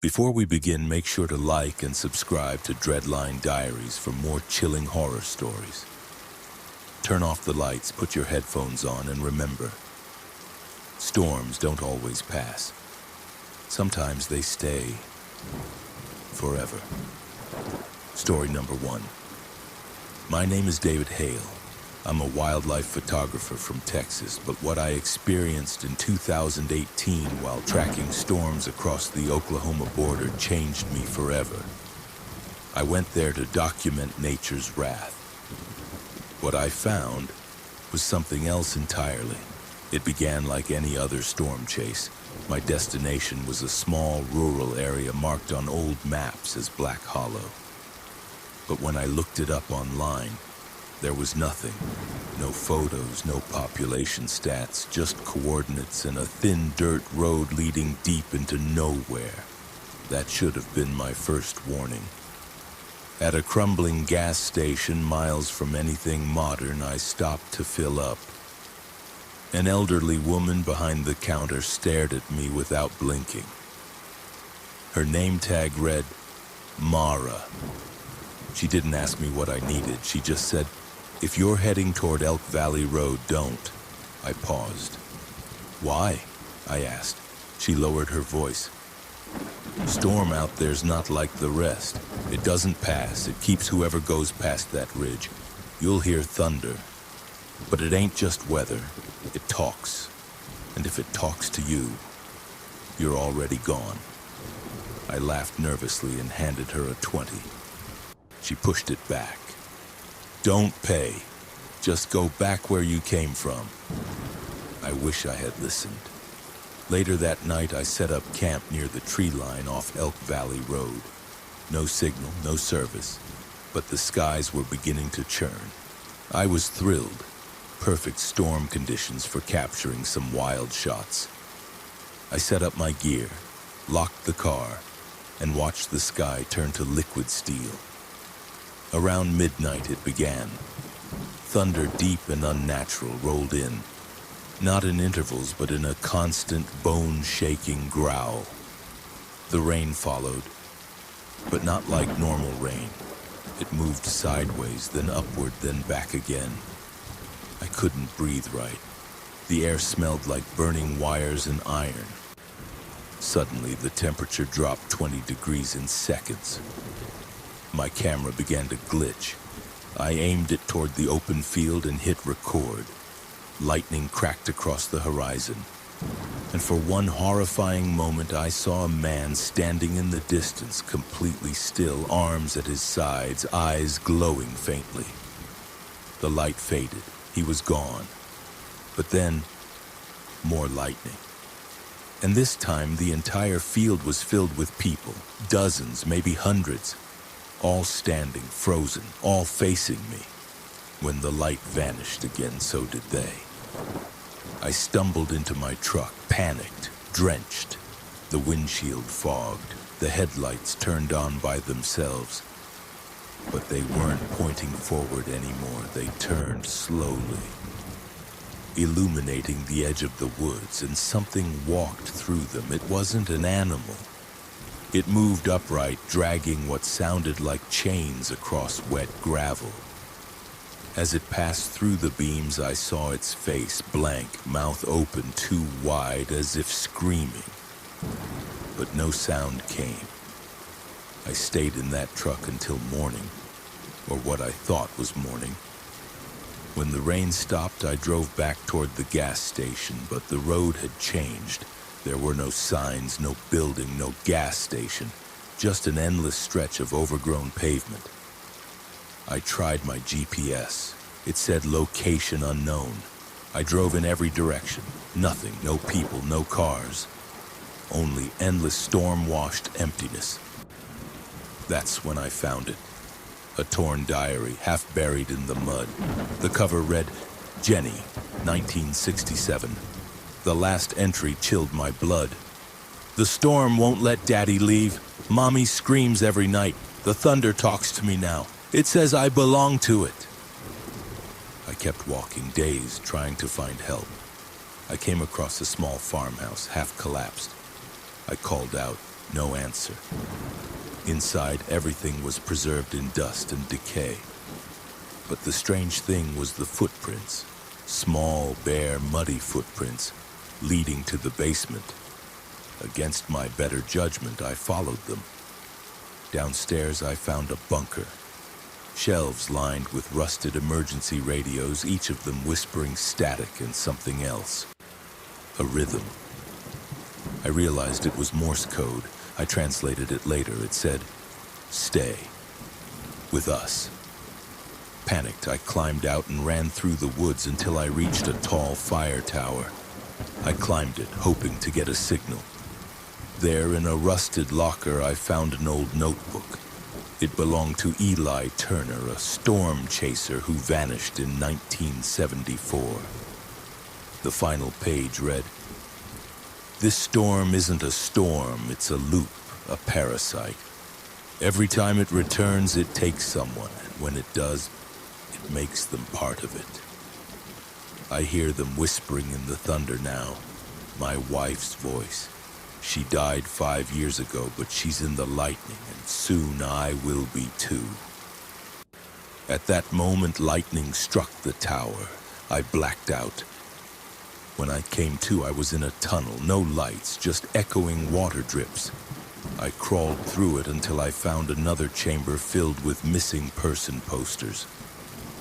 Before we begin, make sure to like and subscribe to Dreadline Diaries for more chilling horror stories. Turn off the lights, put your headphones on, and remember, storms don't always pass. Sometimes they stay forever. Story number 1. My name is David Hale. I'm a wildlife photographer from Texas, but what I experienced in 2018 while tracking storms across the Oklahoma border changed me forever. I went there to document nature's wrath. What I found was something else entirely. It began like any other storm chase. My destination was a small rural area marked on old maps as Black Hollow. But when I looked it up online, there was nothing. No photos, no population stats, just coordinates and a thin dirt road leading deep into nowhere. That should have been my first warning. At a crumbling gas station miles from anything modern, I stopped to fill up. An elderly woman behind the counter stared at me without blinking. Her name tag read, Mara. She didn't ask me what I needed. She just said, "If you're heading toward Elk Valley Road, don't." I paused. "Why?" I asked. She lowered her voice. "Storm out there's not like the rest. It doesn't pass. It keeps whoever goes past that ridge. You'll hear thunder. But it ain't just weather. It talks. And if it talks to you, you're already gone." I laughed nervously and handed her a 20. She pushed it back. "Don't pay. Just go back where you came from." I wish I had listened. Later that night, I set up camp near the tree line off Elk Valley Road. No signal, no service, but the skies were beginning to churn. I was thrilled. Perfect storm conditions for capturing some wild shots. I set up my gear, locked the car, and watched the sky turn to liquid steel. Around midnight it began. Thunder deep and unnatural rolled in, not in intervals but in a constant bone-shaking growl. The rain followed, but not like normal rain. It moved sideways, then upward, then back again. I couldn't breathe right. The air smelled like burning wires and iron. Suddenly the temperature dropped 20 degrees in seconds. My camera began to glitch. I aimed it toward the open field and hit record. Lightning cracked across the horizon. And for one horrifying moment, I saw a man standing in the distance, completely still, arms at his sides, eyes glowing faintly. The light faded. He was gone. But then, more lightning. And this time, the entire field was filled with people. Dozens, maybe hundreds. All standing, frozen, all facing me. When the light vanished again, so did they. I stumbled into my truck, panicked, drenched. The windshield fogged, the headlights turned on by themselves. But they weren't pointing forward anymore. They turned slowly, illuminating the edge of the woods, and something walked through them. It wasn't an animal. It moved upright, dragging what sounded like chains across wet gravel. As it passed through the beams, I saw its face, blank, mouth open too wide, as if screaming. But no sound came. I stayed in that truck until morning, or what I thought was morning. When the rain stopped, I drove back toward the gas station, but the road had changed. There were no signs, no building, no gas station, just an endless stretch of overgrown pavement. I tried my GPS. It said location unknown. I drove in every direction. Nothing, no people, no cars. Only endless storm-washed emptiness. That's when I found it. A torn diary, half buried in the mud. The cover read, Jenny, 1967. The last entry chilled my blood. "The storm won't let Daddy leave. Mommy screams every night. The thunder talks to me now. It says I belong to it." I kept walking, dazed, trying to find help. I came across a small farmhouse, half collapsed. I called out, No answer. Inside, everything was preserved in dust and decay. But the strange thing was the footprints. Small, bare, muddy footprints leading to the basement. Against my better judgment, I followed them. Downstairs, I found a bunker. Shelves lined with rusted emergency radios, each of them whispering static and something else. A rhythm. I realized it was Morse code. I translated it later. It said, "Stay. With us." Panicked, I climbed out and ran through the woods until I reached a tall fire tower. I climbed it, hoping to get a signal. There, in a rusted locker, I found an old notebook. It belonged to Eli Turner, a storm chaser who vanished in 1974. The final page read, "This storm isn't a storm, it's a loop, a parasite. Every time it returns, it takes someone, and when it does, it makes them part of it." I hear them whispering in the thunder now, my wife's voice. She died 5 years ago, but she's in the lightning, and soon I will be too. At that moment, lightning struck the tower. I blacked out. When I came to, I was in a tunnel, no lights, just echoing water drips. I crawled through it until I found another chamber filled with missing person posters,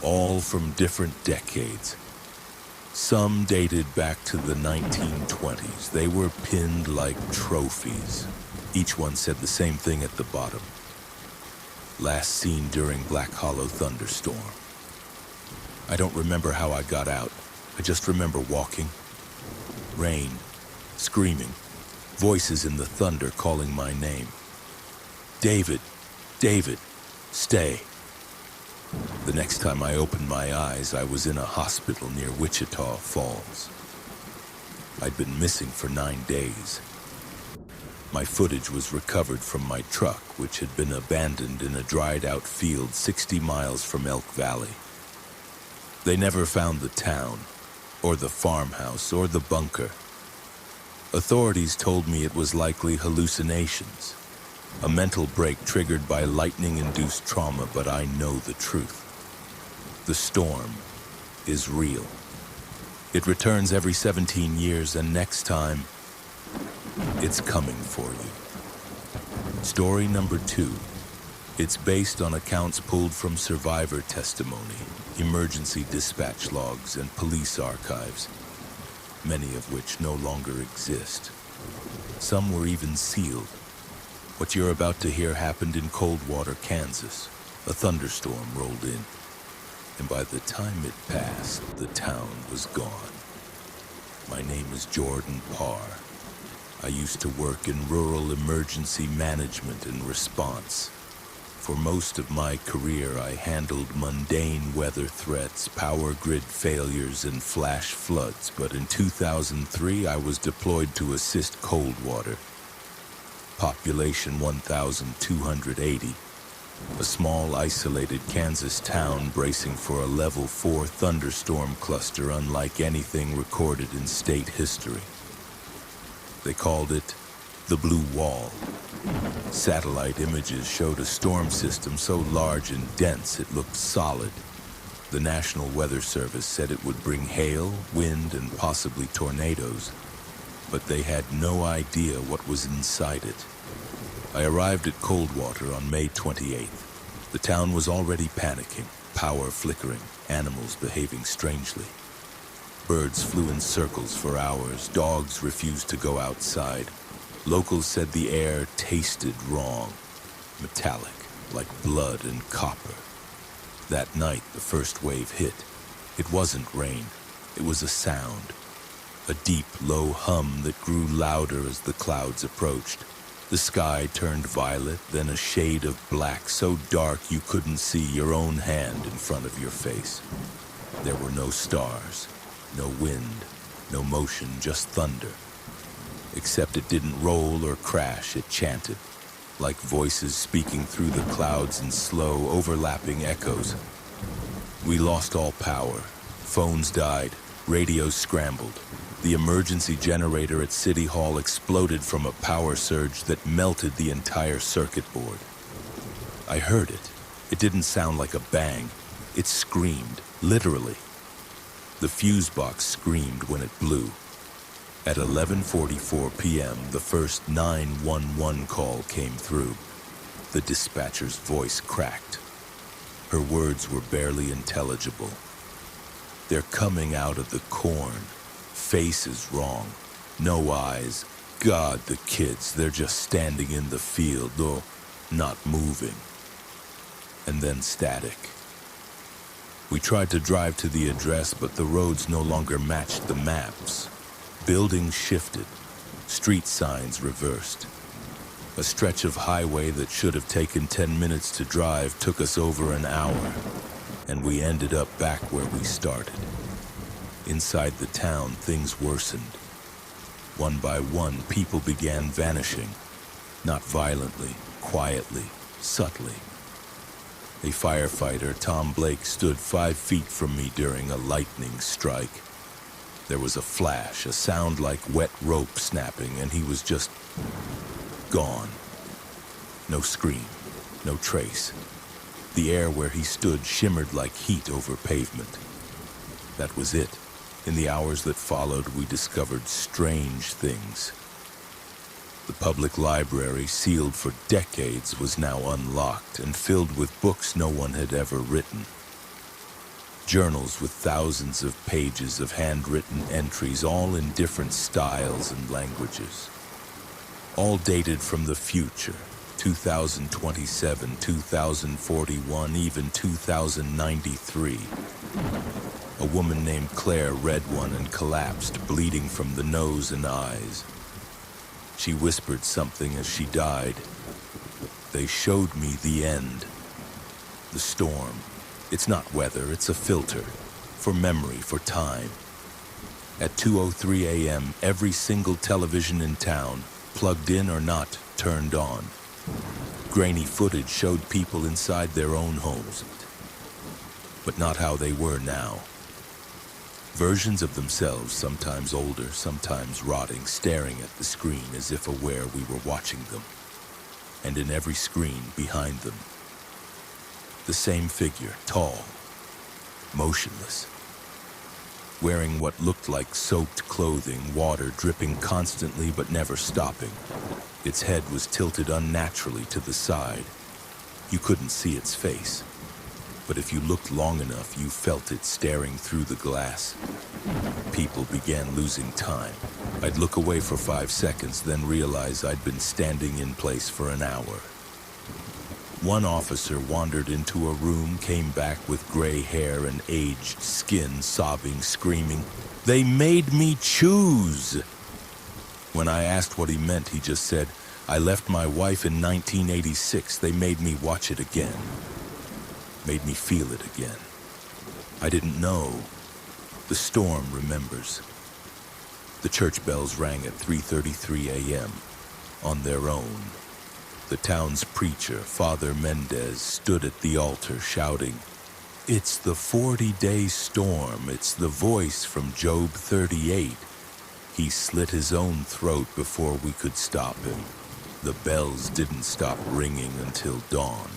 all from different decades. Some dated back to the 1920s. They were pinned like trophies. Each one said the same thing at the bottom. "Last seen during Black Hollow Thunderstorm." I don't remember how I got out. I just remember walking. Rain, screaming, voices in the thunder calling my name. "David, David, stay." The next time I opened my eyes, I was in a hospital near Wichita Falls. I'd been missing for 9 days. My footage was recovered from my truck, which had been abandoned in a dried-out field 60 miles from Elk Valley. They never found the town, or the farmhouse, or the bunker. Authorities told me it was likely hallucinations, a mental break triggered by lightning-induced trauma, but I know the truth. The storm is real. It returns every 17 years, and next time, it's coming for you. Story number 2. It's based on accounts pulled from survivor testimony, emergency dispatch logs, and police archives, many of which no longer exist. Some were even sealed. What you're about to hear happened in Coldwater, Kansas. A thunderstorm rolled in, and by the time it passed, the town was gone. My name is Jordan Parr. I used to work in rural emergency management and response. For most of my career, I handled mundane weather threats, power grid failures, and flash floods, but in 2003, I was deployed to assist Coldwater. Population 1,280. A small, isolated Kansas town bracing for a level 4 thunderstorm cluster unlike anything recorded in state history. They called it the Blue Wall. Satellite images showed a storm system so large and dense it looked solid. The National Weather Service said it would bring hail, wind, and possibly tornadoes, but they had no idea what was inside it. I arrived at Coldwater on May 28th. The town was already panicking, power flickering, animals behaving strangely. Birds flew in circles for hours, dogs refused to go outside. Locals said the air tasted wrong, metallic, like blood and copper. That night, the first wave hit. It wasn't rain, it was a sound. A deep, low hum that grew louder as the clouds approached. The sky turned violet, then a shade of black so dark you couldn't see your own hand in front of your face. There were no stars, no wind, no motion, just thunder. Except it didn't roll or crash, it chanted, like voices speaking through the clouds in slow, overlapping echoes. We lost all power. Phones died. Radios scrambled. The emergency generator at City Hall exploded from a power surge that melted the entire circuit board. I heard it. It didn't sound like a bang. It screamed, literally. The fuse box screamed when it blew. At 11:44 p.m., the first 911 call came through. The dispatcher's voice cracked. Her words were barely intelligible. "They're coming out of the corn. Face is wrong. No eyes. God, the kids, they're just standing in the field, or not moving." And then static. We tried to drive to the address, but the roads no longer matched the maps. Buildings shifted. Street signs reversed. A stretch of highway that should have taken 10 minutes to drive took us over an hour, and we ended up back where we started. Inside the town, things worsened. One by one, people began vanishing. Not violently, quietly, subtly. A firefighter, Tom Blake, stood 5 feet from me during a lightning strike. There was a flash, a sound like wet rope snapping, and he was just gone. No scream, no trace. The air where he stood shimmered like heat over pavement. That was it. In the hours that followed, we discovered strange things. The public library, sealed for decades, was now unlocked and filled with books no one had ever written. Journals with thousands of pages of handwritten entries, all in different styles and languages. All dated from the future, 2027, 2041, even 2093. A woman named Claire read one and collapsed, bleeding from the nose and eyes. She whispered something as she died. They showed me the end. The storm. It's not weather, it's a filter. For memory, for time. At 2:03 a.m., every single television in town, plugged in or not, turned on. Grainy footage showed people inside their own homes, but not how they were now. Versions of themselves, sometimes older, sometimes rotting, staring at the screen as if aware we were watching them. And in every screen behind them, the same figure, tall, motionless, wearing what looked like soaked clothing, water dripping constantly but never stopping. Its head was tilted unnaturally to the side. You couldn't see its face, but if you looked long enough, you felt it staring through the glass. People began losing time. I'd look away for 5 seconds, then realize I'd been standing in place for an hour. One officer wandered into a room, came back with gray hair and aged skin, sobbing, screaming, "They made me choose!" When I asked what he meant, he just said, "I left my wife in 1986. They made me watch it again. Made me feel it again." I didn't know. The storm remembers. The church bells rang at 3:33 a.m. on their own. The town's preacher, Father Mendez, stood at the altar shouting, "It's the 40-day storm. It's the voice from Job 38. He slit his own throat before we could stop him. The bells didn't stop ringing until dawn."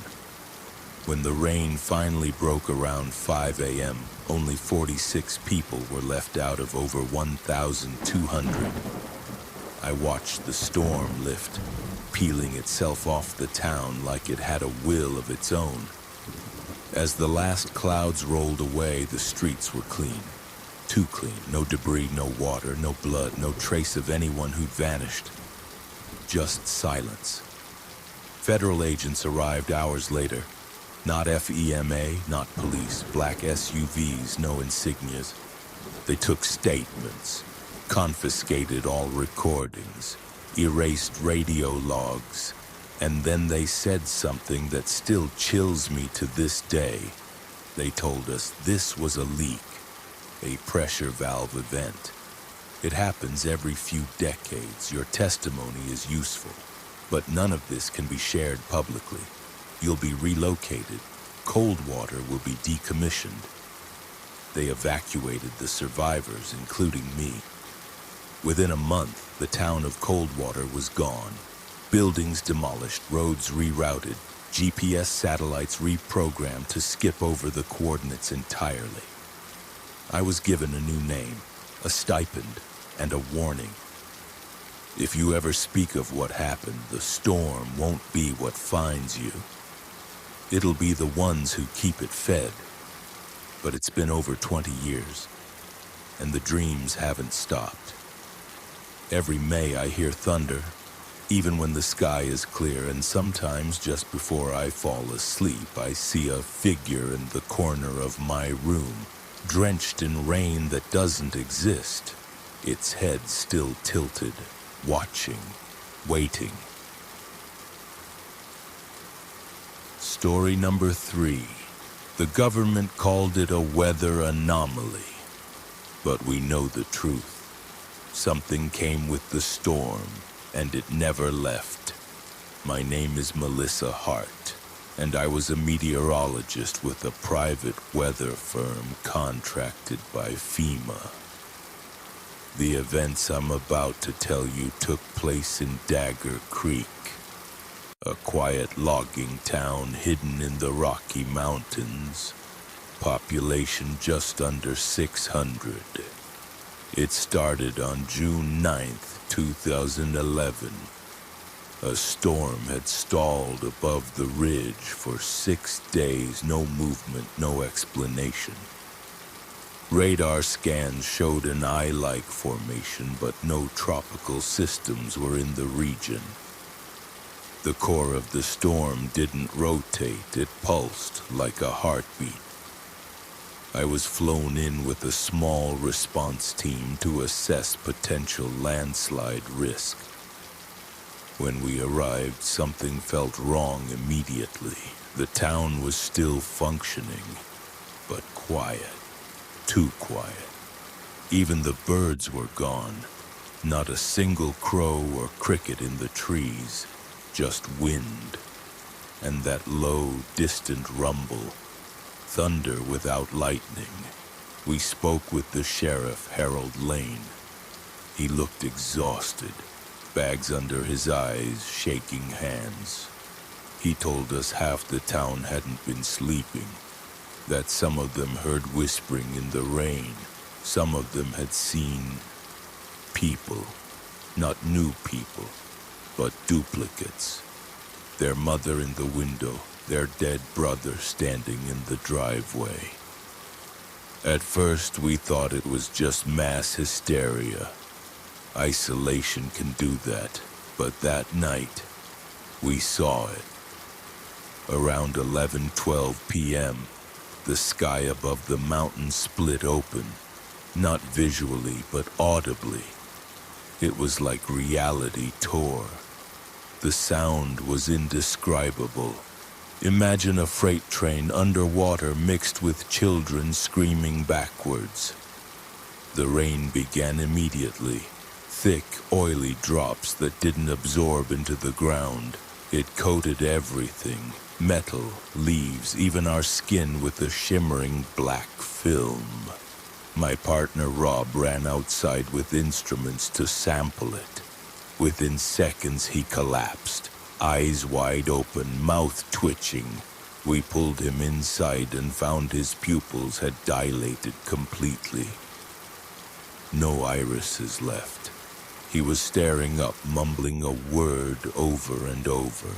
When the rain finally broke around 5 a.m., only 46 people were left out of over 1,200. I watched the storm lift, peeling itself off the town like it had a will of its own. As the last clouds rolled away, the streets were clean. Too clean. No debris, no water, no blood, no trace of anyone who'd vanished. Just silence. Federal agents arrived hours later. Not FEMA, not police, black SUVs, no insignias. They took statements, confiscated all recordings, erased radio logs, and then they said something that still chills me to this day. They told us this was a leak, a pressure valve event. It happens every few decades. Your testimony is useful, but none of this can be shared publicly. You'll be relocated. Cold water will be decommissioned. They evacuated the survivors, including me. Within a month, the town of Coldwater was gone. Buildings demolished, roads rerouted, GPS satellites reprogrammed to skip over the coordinates entirely. I was given a new name, a stipend, and a warning. If you ever speak of what happened, the storm won't be what finds you. It'll be the ones who keep it fed. But it's been over 20 years, and the dreams haven't stopped. Every May I hear thunder, even when the sky is clear, and sometimes just before I fall asleep, I see a figure in the corner of my room, drenched in rain that doesn't exist, its head still tilted, watching, waiting. Story number 3. The government called it a weather anomaly, but we know the truth. Something came with the storm, and it never left. My name is Melissa Hart, and I was a meteorologist with a private weather firm contracted by FEMA. The events I'm about to tell you took place in Dagger Creek, a quiet logging town hidden in the Rocky Mountains, population just under 600. It started on June 9th, 2011. A storm had stalled above the ridge for 6 days, no movement, no explanation. Radar scans showed an eye-like formation, but no tropical systems were in the region. The core of the storm didn't rotate, it pulsed like a heartbeat. I was flown in with a small response team to assess potential landslide risk. When we arrived, something felt wrong immediately. The town was still functioning, but quiet, too quiet. Even the birds were gone, not a single crow or cricket in the trees. Just wind, and that low, distant rumble, thunder without lightning. We spoke with the sheriff, Harold Lane. He looked exhausted, bags under his eyes, shaking hands. He told us half the town hadn't been sleeping, that some of them heard whispering in the rain. Some of them had seen people, not new people, but duplicates. Their mother in the window, their dead brother standing in the driveway. At first, we thought it was just mass hysteria. Isolation can do that, but that night, we saw it. Around 11:12 p.m., the sky above the mountain split open, not visually, but audibly. It was like reality tore. The sound was indescribable. Imagine a freight train underwater mixed with children screaming backwards. The rain began immediately. Thick, oily drops that didn't absorb into the ground. It coated everything. Metal, leaves, even our skin with a shimmering black film. My partner Rob ran outside with instruments to sample it. Within seconds, he collapsed, eyes wide open, mouth twitching. We pulled him inside and found his pupils had dilated completely. No irises left. He was staring up, mumbling a word over and over.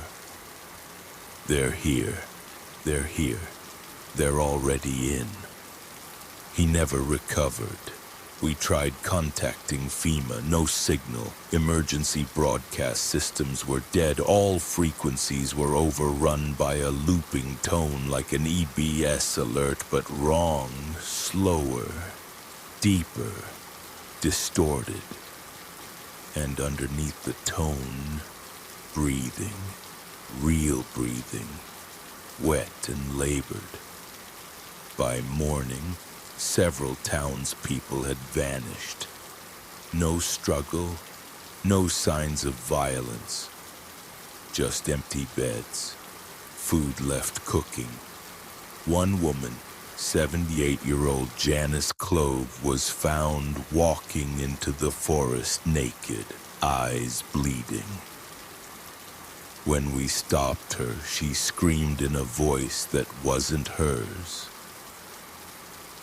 They're here. They're here. They're already in. He never recovered. We tried contacting FEMA, no signal. Emergency broadcast systems were dead. All frequencies were overrun by a looping tone like an EBS alert, but wrong, slower, deeper, distorted. And underneath the tone, breathing, real breathing, wet and labored. By morning, several townspeople had vanished. No struggle, no signs of violence. Just empty beds, food left cooking. One woman, 78-year-old Janice Clove was found walking into the forest naked, eyes bleeding. When we stopped her, she screamed in a voice that wasn't hers.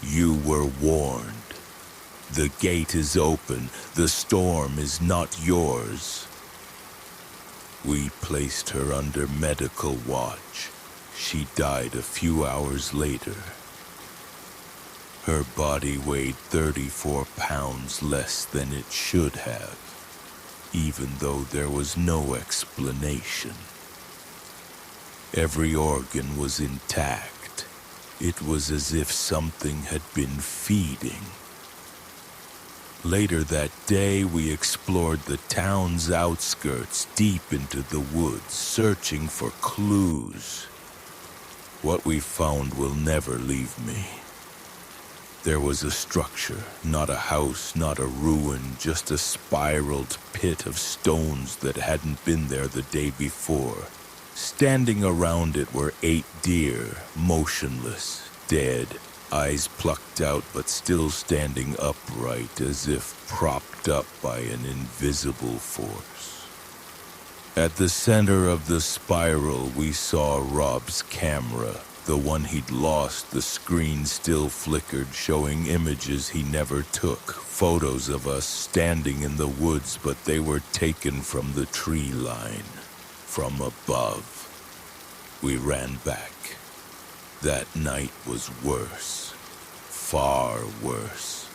"You were warned. The gate is open. The storm is not yours." We placed her under medical watch. She died a few hours later. Her body weighed 34 pounds less than it should have, even though there was no explanation. Every organ was intact. It was as if something had been feeding. Later that day, we explored the town's outskirts deep into the woods, searching for clues. What we found will never leave me. There was a structure, not a house, not a ruin, just a spiraled pit of stones that hadn't been there the day before. Standing around it were 8 deer, motionless, dead, eyes plucked out but still standing upright as if propped up by an invisible force. At the center of the spiral, we saw Rob's camera. The one he'd lost, the screen still flickered, showing images he never took, photos of us standing in the woods, but they were taken from the tree line, from above. We ran back. That night was worse, far worse.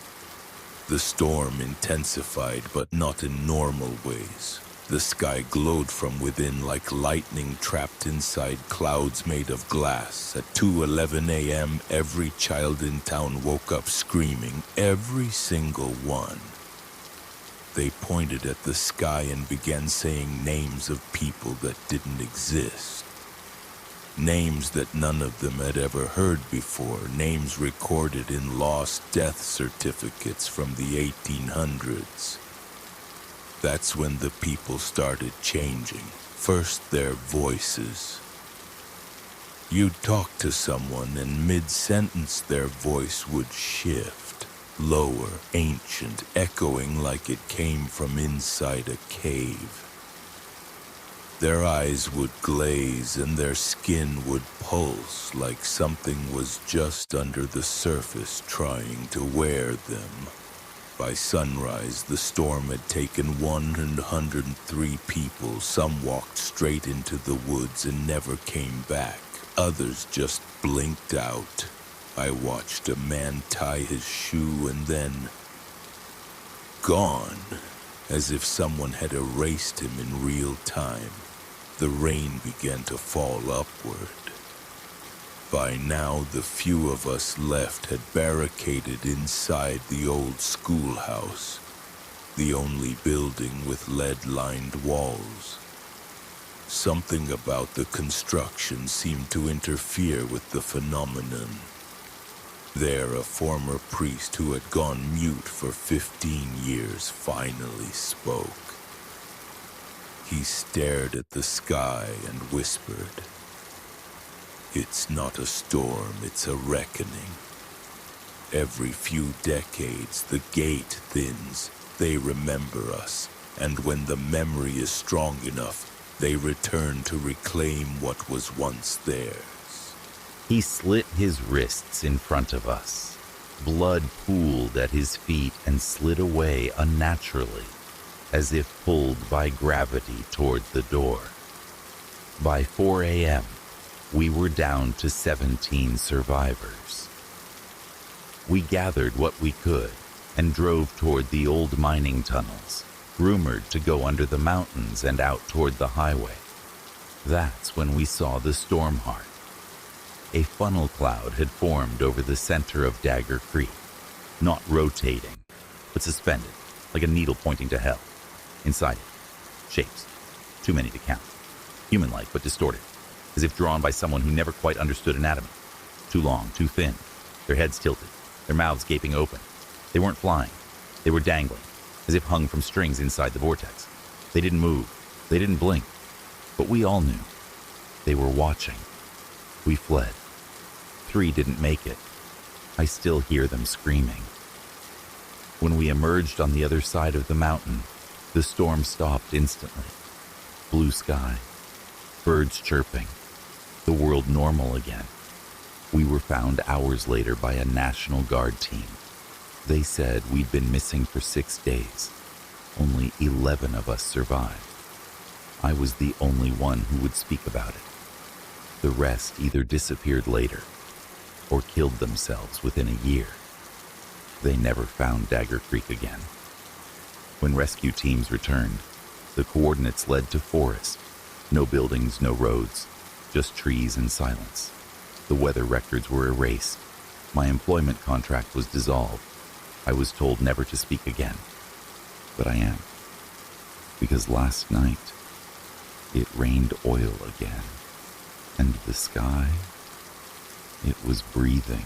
The storm intensified, but not in normal ways. The sky glowed from within like lightning trapped inside clouds made of glass. At 2:11 a.m., every child in town woke up screaming, every single one. They pointed at the sky and began saying names of people that didn't exist. Names that none of them had ever heard before, names recorded in lost death certificates from the 1800s. That's when the people started changing. First, their voices. You'd talk to someone and mid-sentence their voice would shift, lower, ancient, echoing like it came from inside a cave. Their eyes would glaze and their skin would pulse like something was just under the surface trying to wear them. By sunrise, the storm had taken 103 people. Some walked straight into the woods and never came back. Others just blinked out. I watched a man tie his shoe and then gone, as if someone had erased him in real time. The rain began to fall upward. By now, the few of us left had barricaded inside the old schoolhouse, the only building with lead-lined walls. Something about the construction seemed to interfere with the phenomenon. There, a former priest who had gone mute for 15 years finally spoke. He stared at the sky and whispered, "It's not a storm, it's a reckoning. Every few decades, the gate thins. They remember us, and when the memory is strong enough, they return to reclaim what was once theirs." He slit his wrists in front of us. Blood pooled at his feet and slid away unnaturally, as if pulled by gravity toward the door. By 4 a.m., we were down to 17 survivors. We gathered what we could and drove toward the old mining tunnels, rumored to go under the mountains and out toward the highway. That's when we saw the storm heart. A funnel cloud had formed over the center of Dagger Creek, not rotating, but suspended, like a needle pointing to hell. Inside it, shapes, too many to count, human-like but distorted, as if drawn by someone who never quite understood anatomy. Too long, too thin, their heads tilted, their mouths gaping open. They weren't flying, they were dangling, as if hung from strings inside the vortex. They didn't move, they didn't blink, but we all knew. They were watching. We fled. 3 didn't make it. I still hear them screaming. When we emerged on the other side of the mountain, the storm stopped instantly. Blue sky, birds chirping, the world normal again. We were found hours later by a National Guard team. They said we'd been missing for 6 days. Only 11 of us survived. I was the only one who would speak about it. The rest either disappeared later or killed themselves within a year. They never found Dagger Creek again. When rescue teams returned, the coordinates led to forest. No buildings, no roads, just trees and silence. The weather records were erased. My employment contract was dissolved. I was told never to speak again. But I am. Because last night, it rained oil again. And the sky, it was breathing.